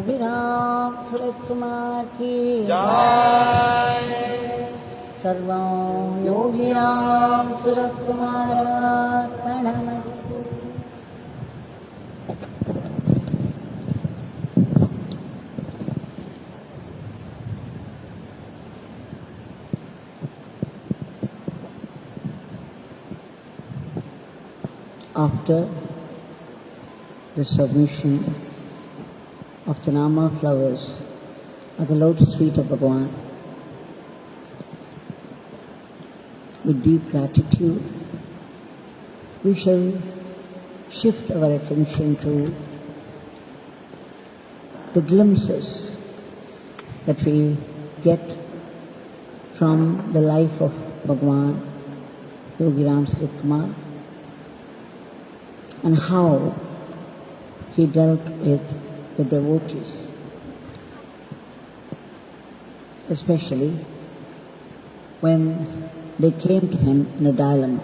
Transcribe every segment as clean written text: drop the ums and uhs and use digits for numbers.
Yogi Ramsuratkumar ki Jai. Sarvam Yogi Ramsuratkumar Nama. After the submission of the Nama flowers at the lotus feet of Bhagwan, with deep gratitude, we shall shift our attention to the glimpses that we get from the life of Bhagwan, Yogi Ramsuratkumar, and how he dealt with the devotees, especially when they came to him in a dilemma.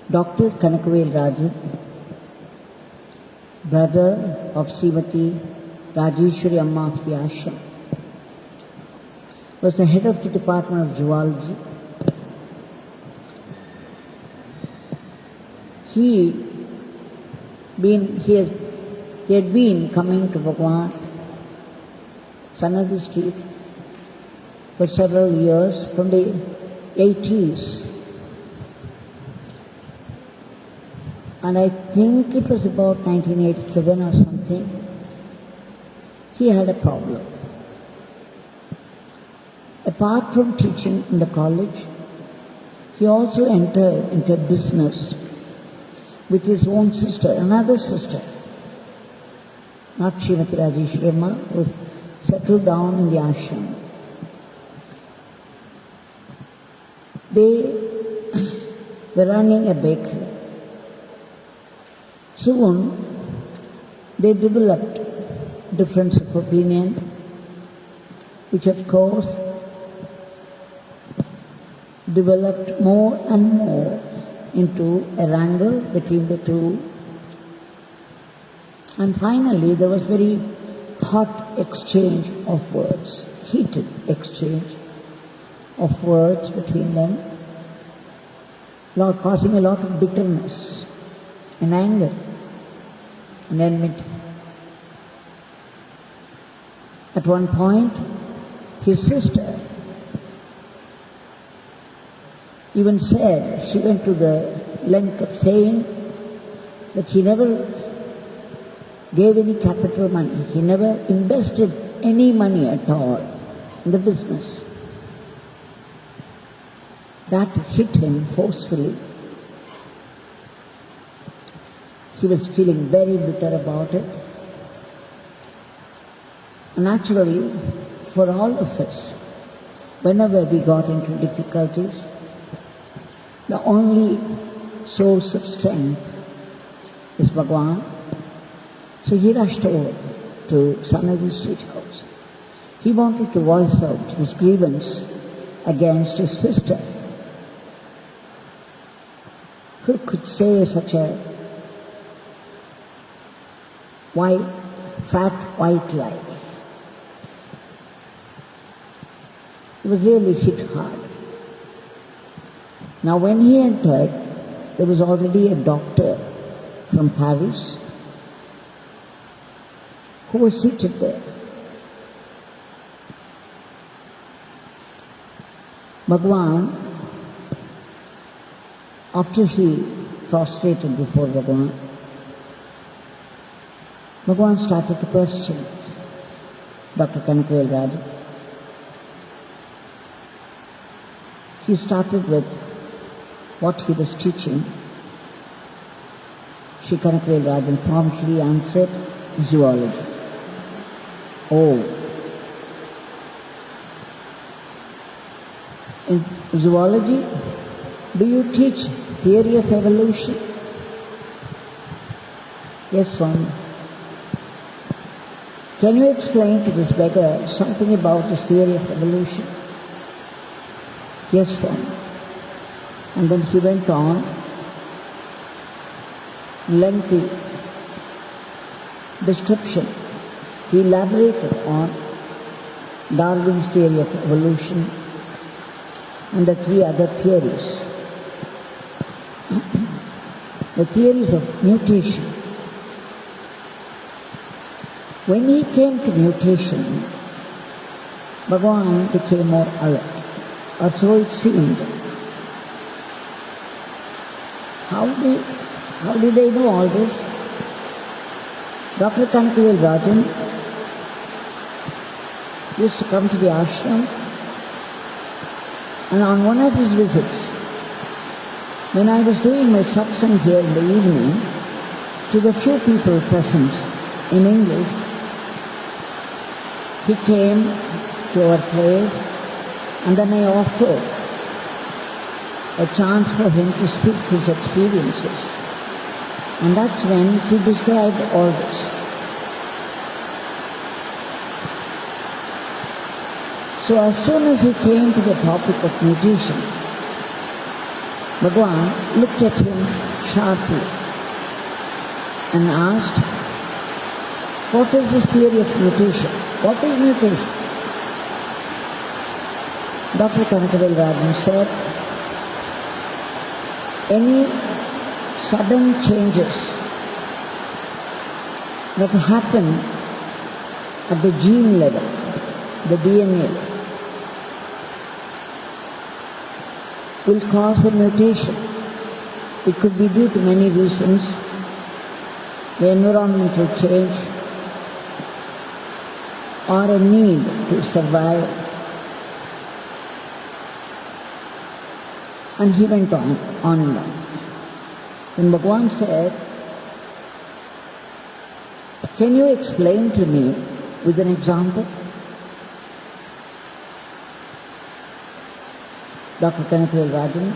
Dr. Kanagavel Rajan, brother of Srimati Rajeshwari Amma of the Ashram, was the head of the Department of Zoology. He had been coming to Bhagwan, Sannidhi Street, for several years, from the 80s. And I think it was about 1987 or something, he had a problem. Apart from teaching in the college, he also entered into business with his own sister, another sister, not Srimati Rajeshwari Amma, who settled down in the ashram. They were running a bakery. Soon, they developed difference of opinion, which of course developed more and more into a wrangle between the two. And finally, there was very hot exchange of words, heated exchange of words between them, causing a lot of bitterness and anger and enmity. At one point, his sister even said, she went to the length of saying that he never gave any capital money. He never invested any money at all in the business. That hit him forcefully. He was feeling very bitter about it. Naturally, for all of us, whenever we got into difficulties, the only source of strength is Bhagwan. So he rushed over to Sannidhi Street House. He wanted to voice out his grievance against his sister, who could say such a fat white lie. It was really hit hard. Now when he entered, there was already a doctor from Paris who was seated there. Bhagwan, after he prostrated before Bhagwan, Bhagwan started to question Dr. Kanagavel Rajan. He started with what he was teaching. Shri Kanagavel Rajan promptly answered, zoology. Oh. In zoology, do you teach theory of evolution? Yes, Swami. Can you explain to this beggar something about this theory of evolution? Yes, Swami. And then he went on lengthy description, he elaborated on Darwin's theory of evolution and the three other theories. The theories of mutation. When he came to mutation, Bhagwan became more alert, or so it seemed. How did they know all this? Dr. Kanagavel Rajan used to come to the ashram, and on one of his visits, when I was doing my satsang here in the evening, to the few people present in English, he came to our place, and then I offered a chance for him to speak his experiences. And that's when he described all this. So as soon as he came to the topic of mutation, Bhagwan looked at him sharply and asked, what is this theory of mutation? What is mutation? Dr. Kanagavel Rajan said, any sudden changes that happen at the gene level, the DNA, will cause a mutation. It could be due to many reasons, the environmental change, or a need to survive. And he went on and on. Then Bhagwan said, can you explain to me with an example? Dr. Kanagavel Rajan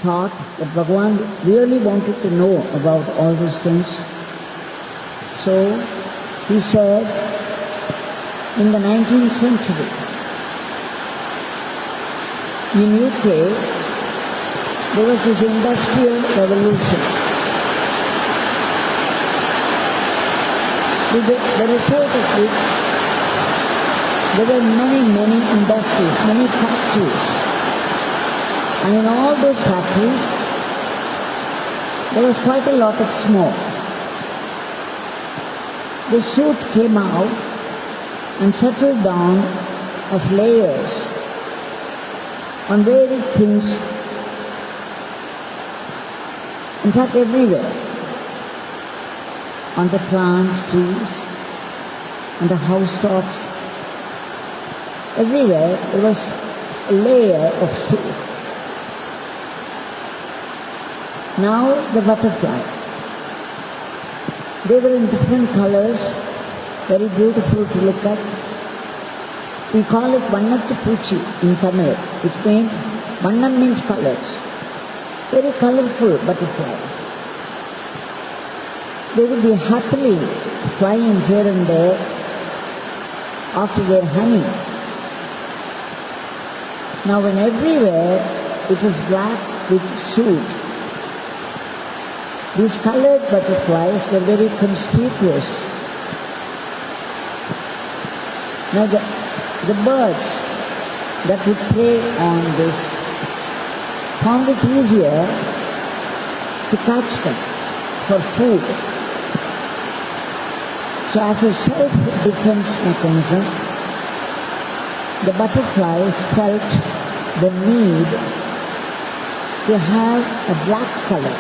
thought that Bhagwan really wanted to know about all these things. So he said, in the 19th century, in UK, there was this industrial revolution. With the result of which there were many industries, many factories. And in all those factories, there was quite a lot of smoke. The soot came out and settled down as layers on varied things, in fact everywhere, on the plants, trees, on the housetops, everywhere there was a layer of soot. Now the butterflies, they were in different colors, very beautiful to look at. We call it Vannattupuchi in Tamil, which means, Vannam means colors. Very colorful butterflies. They would be happily flying here and there after their honey. Now when everywhere it is black with soot, these colored butterflies were very conspicuous. Now the birds that would prey on this found it easier to catch them for food. So as a self-defense mechanism, the butterflies felt the need to have a black color.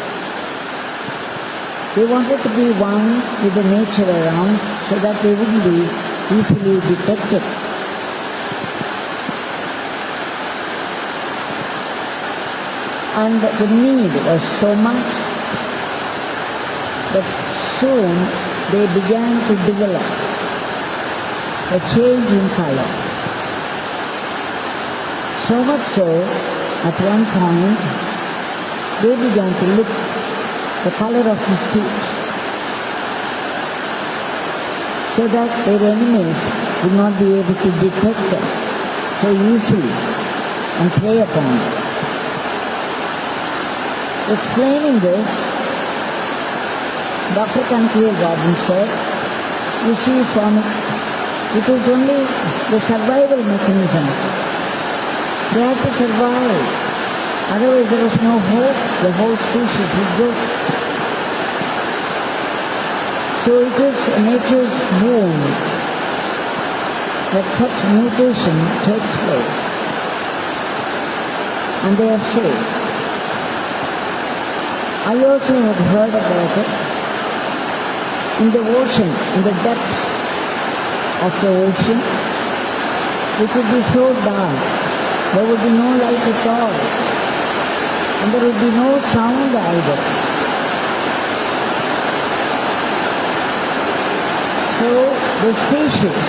They wanted to be one with the nature around so that they wouldn't be easily detected. And the need was so much that soon they began to develop a change in color. So much so, at one point, they began to look the color of the soot, so that their enemies would not be able to detect them so easily and prey upon them. Explaining this, Dr. Kanagavel Rajan said, "You see, Swami, it is only the survival mechanism. They have to survive. Otherwise there is no hope. The whole species will go." So it is nature's boon that such mutation takes place. And they have said, I also have heard about it. In the ocean, in the depths of the ocean, it would be so dark, there would be no light at all, and there would be no sound either. So the species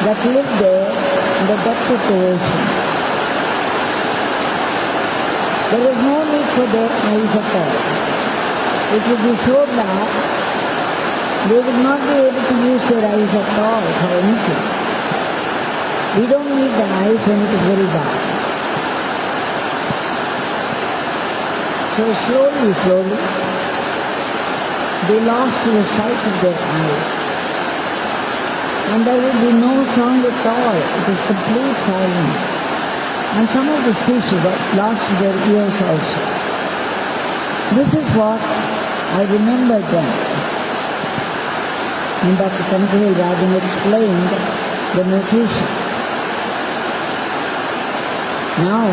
that live there in the depth of the ocean, there is no need for their eyes at all. It would be so dark, they would not be able to use their eyes at all for anything. We don't need the eyes when it is very dark. So slowly, they lost the sight of their eyes. And there will be no sound at all. It is complete silence. And some of the species have lost their ears also. This is what I remember then. And Dr. Kanagavel Rajan explained the mutation. Now,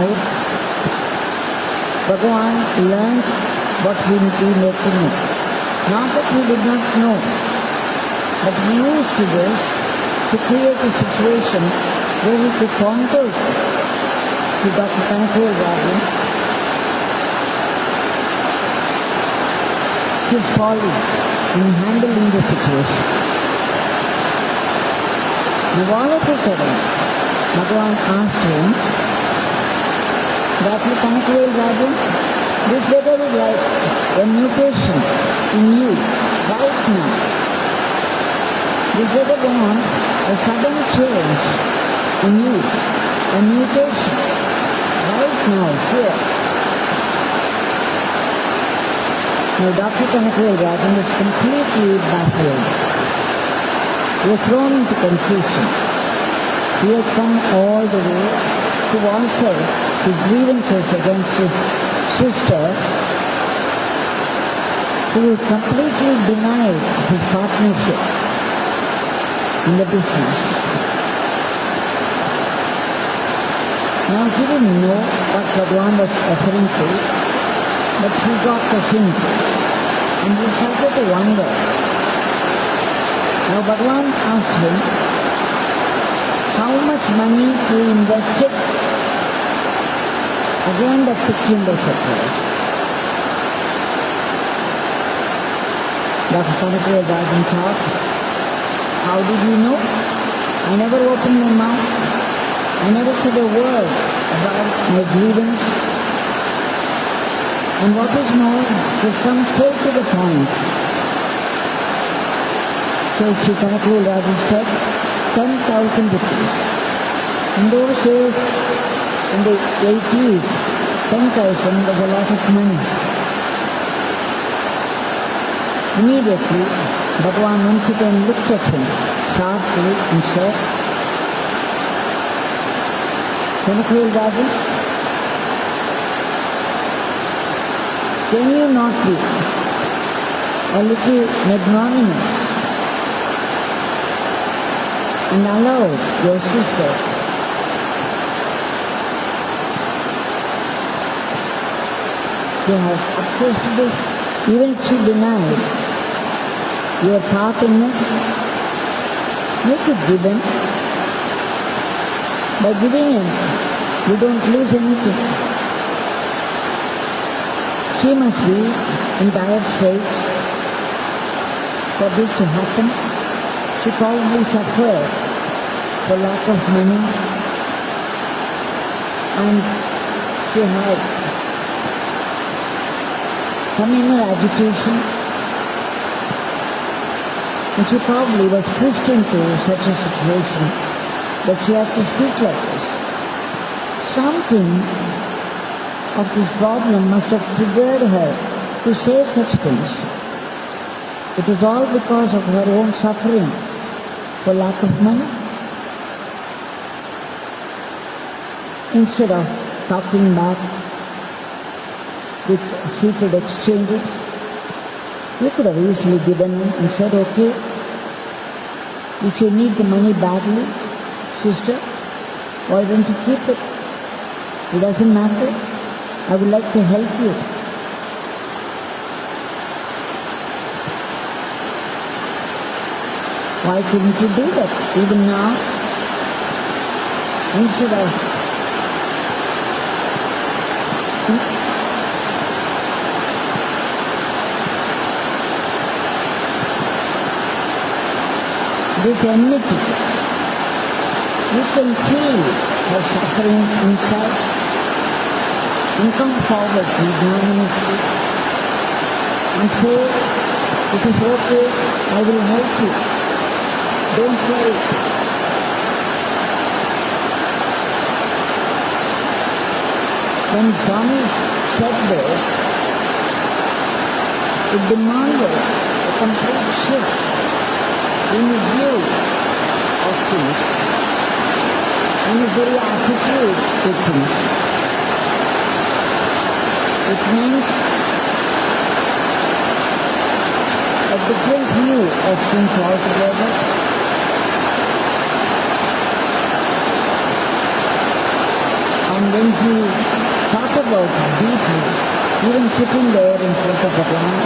Bhagwan learned what we need to know. Not that he did not know, but he used this to create a situation where he could point out to Dr. Kanagavel Rajan his folly in handling the situation. Now all of a sudden, Bhagwan asked him, Dr. Kanagavel Rajan, this beggar is like a mutation in you right now. This beggar wants a sudden change in you, a mutation right now, here. Now Dr. Kanagavel Rajan is completely baffled. He was thrown into confusion. He had come all the way to answer his grievances against his sister, who completely denied his partnership in the business. Now he didn't know what Bhagwan was referring to, but he got the hint, and he started to wonder. Now Bhagwan asked him how much money he invested. Again that picked him by surprise. Dr. Kanagavel Rajan thought, how did you know? I never opened my mouth. I never said a word about my grievance. And what is more, just come straight to the point. So Sri Kanagavel Rajan said, 10,000 rupees. In those days, in the 80s, 10,000 was a lot of money. Immediately, Bhagwan once again looked at him sharply and said, Kanagavel Rajan, can you not be a little magnanimous and allow your sister to have access to this, even if she denied your part in it? Make it given. By giving in, you don't lose anything. She must be in dire straits for this to happen. She probably suffered for lack of money, and she had some inner agitation, and she probably was pushed into such a situation that she had to speak like this. Something of this problem must have triggered her to say such things. It is all because of her own suffering for lack of money. Instead of talking back with heated exchanges, you could have easily given in and said, okay, if you need the money badly, sister, why don't you keep it? It doesn't matter. I would like to help you. Why couldn't you do that even now? Instead of this enmity, you can feel her suffering inside and come forward magnanimously and say, it is okay, I will help you. Don't worry. When Swami said this, it demanded a complete shift in his view of things, in his very attitude to things. It meant a different view of things altogether. And when he thought about it deeply, even sitting there in front of Bhagwan,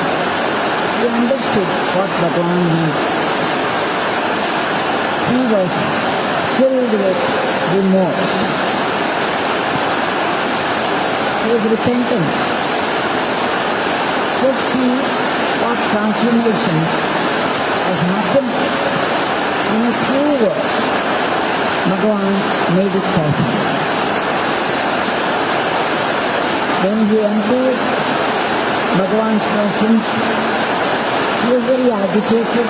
he understood what Bhagwan meant. He was filled with remorse. He was repentant. Just see what transformation has happened in a few words. Bhagwan made it possible. When he entered Bhagwan's presence, he was very agitated,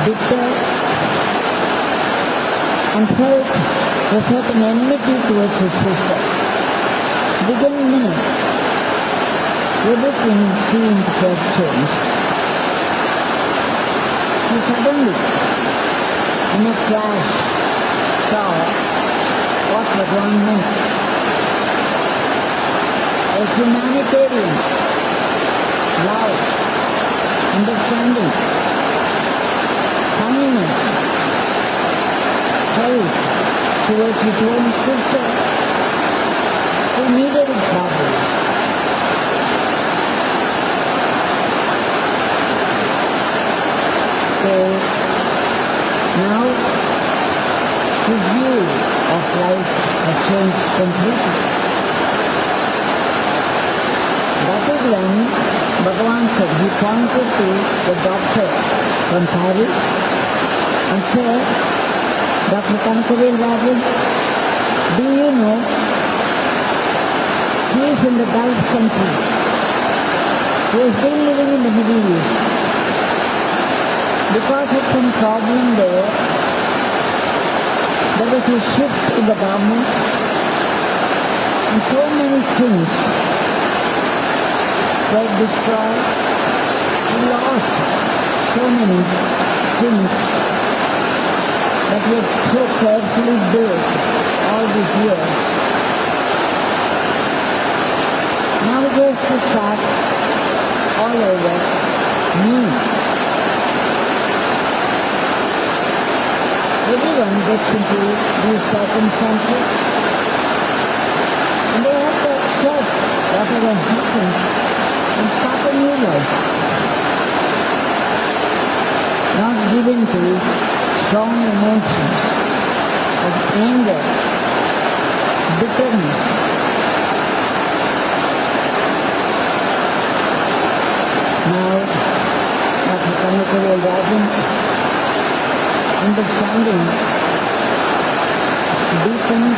bitter, and felt a certain enmity towards his sister. Within minutes, everything seemed to have changed. He suddenly, in a flash, saw what Bhagwan meant. A humanitarian, love, understanding, kindness, help towards his own sister who needed it badly. So now his view of life has changed completely. That is when Bhagwan said, he pointed to the doctor from Paris and said, Dr. Kanagavel Rajan, do you know, he is in the Gulf country. He has been living in the Middle East. Because of some problem there was a shift in the government and so many things were destroyed. We lost so many things that we had so carefully built all these years. Now we have to start all over new. Everyone gets into these circumstances and they have to accept whatever happens and start a new life. Not given to strong emotions of anger, bitterness. Now, Dr. Kanagavel Rajan, understanding deepened,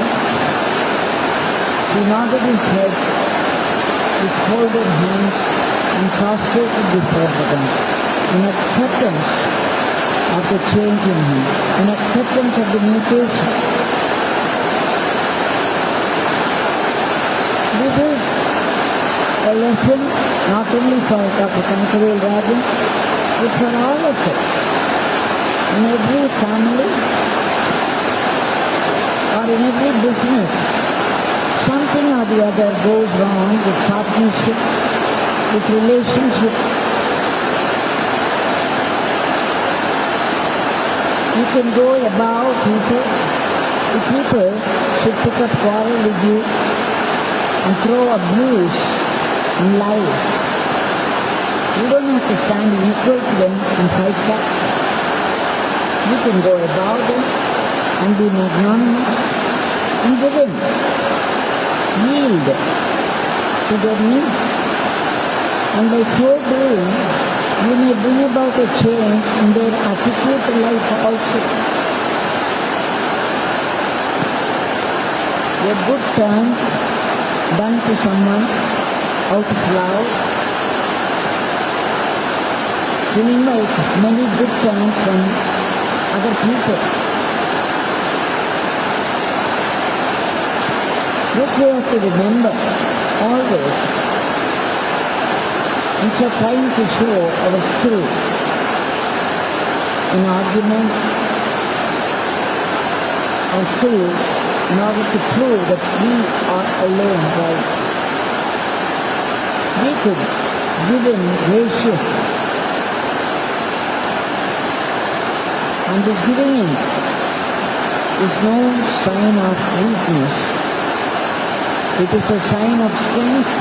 he nodded his head with folded hands and prostrated before Bhagwan in acceptance of the change in him, in acceptance of the mutation. This is a lesson not only for Dr. Kanagavel Rajan, is for all of us. In every family or in every business, something or the other goes wrong with partnership, with relationship. You can go about people. The people should pick up quarrel with you and throw abuse and lies. You don't have to stand equal to them and fight back. You can go about them and be magnanimous and give in. Yield to their needs. And by so doing, you may bring about a change in their attitude to life also. A good turn done to someone out of love will invite many good turns from other people. This we have to remember always instead of trying to show our skill in argument or skill in order to prove that we are alone right. We could give in graciously. And this giving in is no sign of weakness. It is a sign of strength.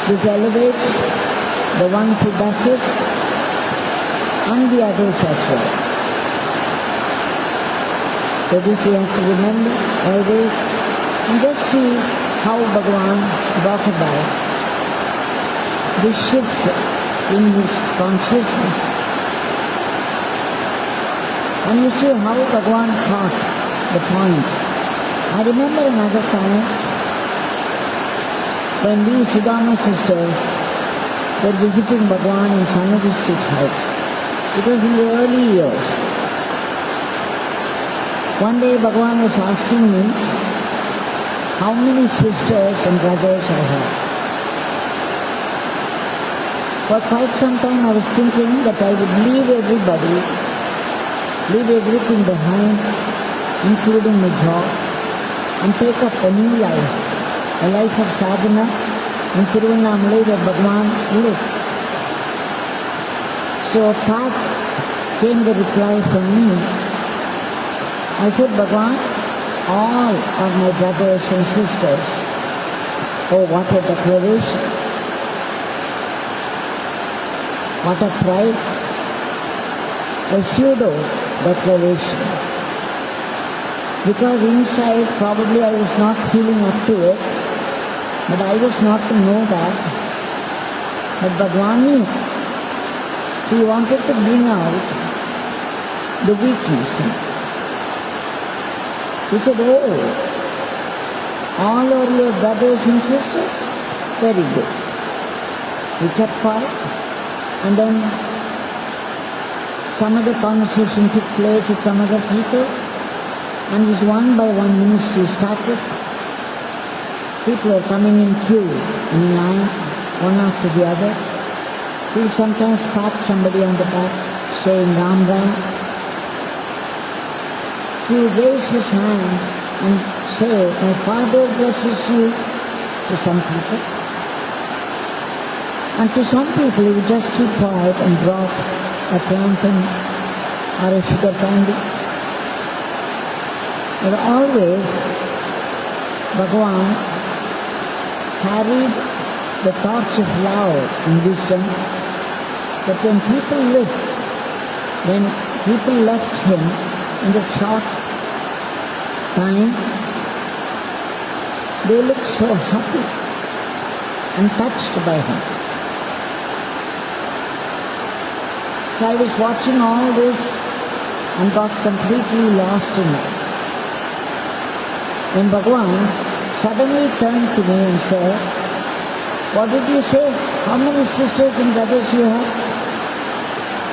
This elevates the one who does it and the others as well. So this we have to remember always and just see how Bhagwan brought about this shift in his consciousness. And you see how Bhagwan taught the point. I remember another time when we Sudama sisters were visiting Bhagwan in Sannidhi Street House. It was in the early years. One day Bhagwan was asking me how many sisters and brothers I had. For quite some time I was thinking that I would leave everybody, leave everything behind, including my job, and take up a new life, a life of sadhana in Tiruvannamalai where Bhagwan lived. So that came the reply from me. I said, Bhagwan, all are my brothers and sisters. Oh, what a declaration. What a pride. A pseudo declaration. Because inside probably I was not feeling up to it, but I was not to know that. But Bhagwan knew. So he wanted to bring out the weakness. He said, oh, all are your brothers and sisters? Very good. We kept quiet, and then some other conversation took place with some other people, and this one by one ministry started. People are coming in queue, in line, one after the other. He would sometimes pat somebody on the back, saying Ram Ram. He would raise his hand and say, my father blesses you, to some people. And to some people he would just keep quiet and drop a plantain or a sugar candy. But always Bhagwan carried the torch of love and wisdom that when people left him in the short time, they looked so happy and touched by him. So I was watching all this and got completely lost in it. When Bhagwan suddenly turned to me and said, what did you say? How many sisters and brothers you have?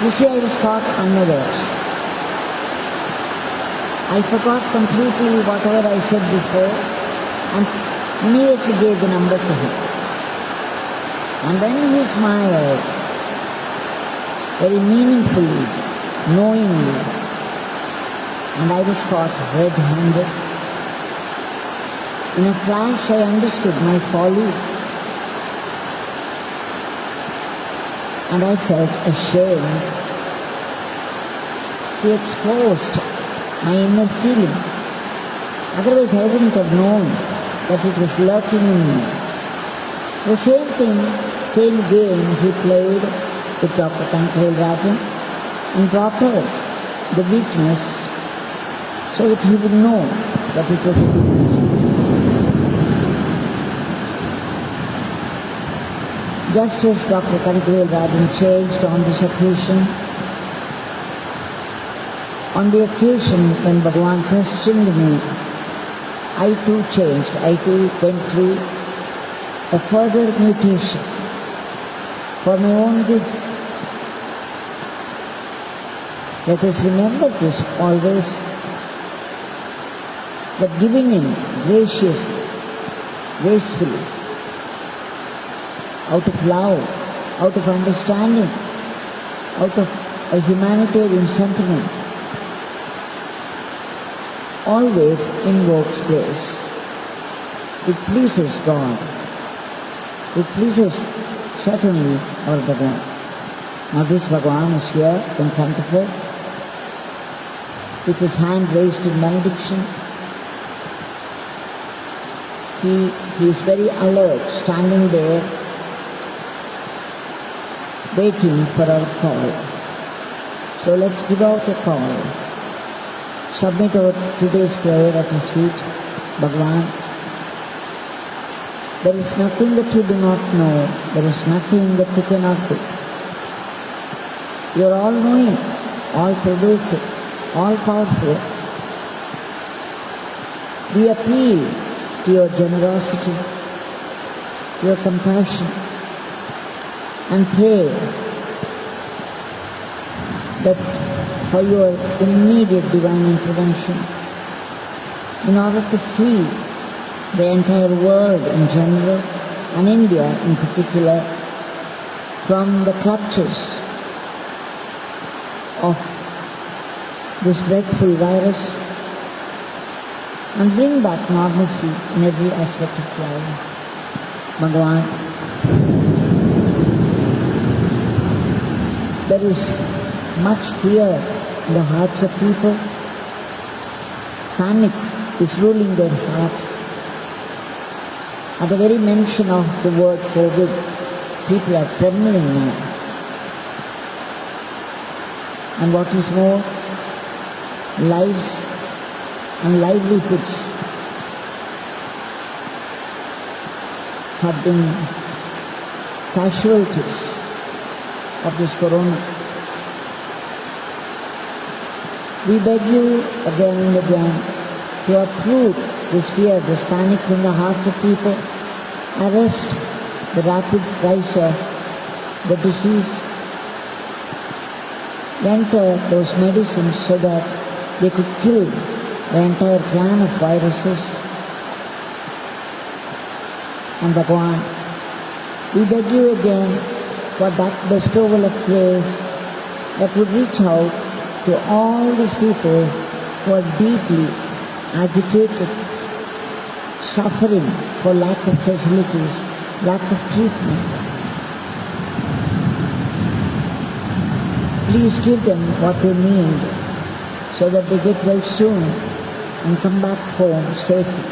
You see, I was caught unawares. I forgot completely whatever I said before and immediately gave the number to him. And then he smiled very meaningfully, knowingly, and I was caught red-handed. In a flash I understood my folly, and I felt ashamed to expose my inner feeling. Otherwise I wouldn't have known that it was lurking in me. The same thing, same game he played with Dr. Kanagavel Rajan and brought out the weakness so that he would know that it was a weakness. Just as Dr. Kanagavel Rajan changed on this occasion, on the occasion when Bhagwan questioned me, I too changed. I too went through a further mutation for my own good. Let us remember this always, that giving in graciously, gracefully, out of love, out of understanding, out of a humanitarian sentiment, always invokes grace. It pleases God. It pleases certainly our Bhagwan. Now this Bhagwan is here in front of us, with his hand raised in benediction. He is very alert, standing there, waiting for our call. So let's give out a call. Submit our today's prayer at his feet. Bhagwan, there is nothing that you do not know. There is nothing that you cannot do. You are all-knowing, all-pervasive, all-powerful. We appeal to your generosity, your compassion, and pray that for your immediate divine intervention in order to free the entire world in general and India in particular from the clutches of this dreadful virus and bring back normalcy in every aspect of life. Bhagwan, there is much fear in the hearts of people. Panic is ruling their heart. At the very mention of the word COVID, people are trembling now. And what is more, lives and livelihoods have been casualties of this corona. We beg you again and again to uproot this fear, this panic in the hearts of people, arrest the rapid rise of the disease, enter those medicines so that they could kill the entire clan of viruses. And Bhagwan, we beg you again for that bestowal of grace that would reach out to all these people who are deeply agitated, suffering for lack of facilities, lack of treatment. Please give them what they need so that they get well soon and come back home safely.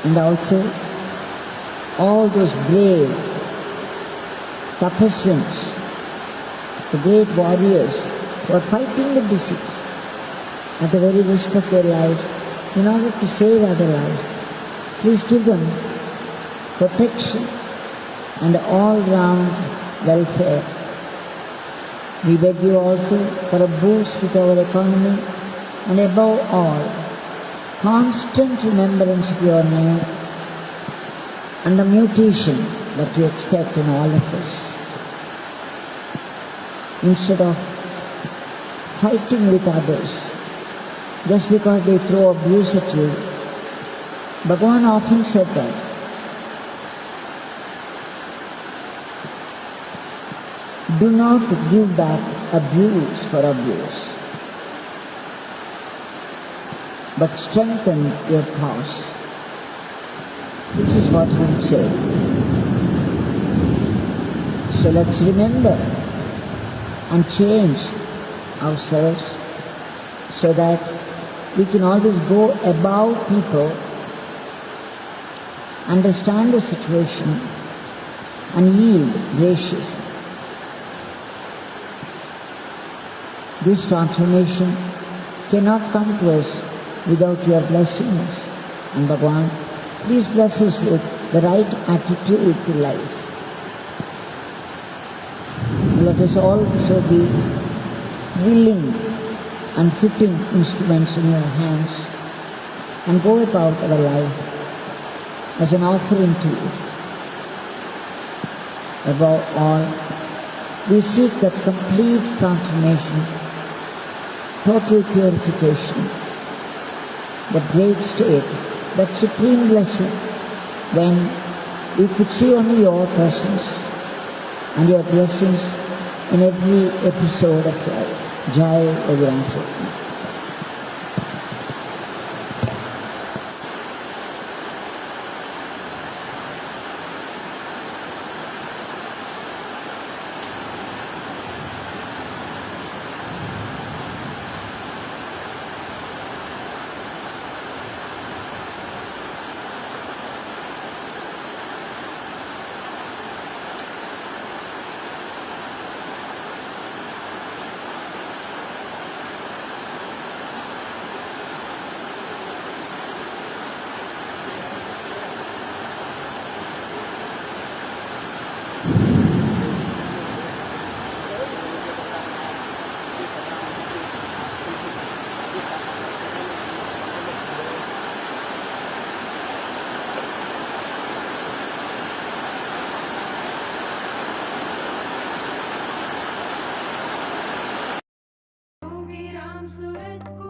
And also, all those brave tapaswins, the great warriors who are fighting the disease at the very risk of their lives in order to save other lives. Please give them protection and all-round welfare. We beg you also for a boost to our economy and above all, constant remembrance of your name and the mutation that you expect in all of us. Instead of fighting with others just because they throw abuse at you, Bhagwan often said that Do not give back abuse for abuse, but strengthen your cause. This is what I'm saying. So let's remember and change ourselves so that we can always go above people, understand the situation, and yield graciously. This transformation cannot come to us without your blessings. And Bhagwan, please bless us with the right attitude to life. Let us also be willing and fitting instruments in your hands and go about our life as an offering to you. Above all, we seek that complete transformation, total purification, that great state, that supreme blessing when we could see only your presence and your blessings in every episode of life. Jai Yogi Ramsuratkumar. Yogi Ramsuratkumar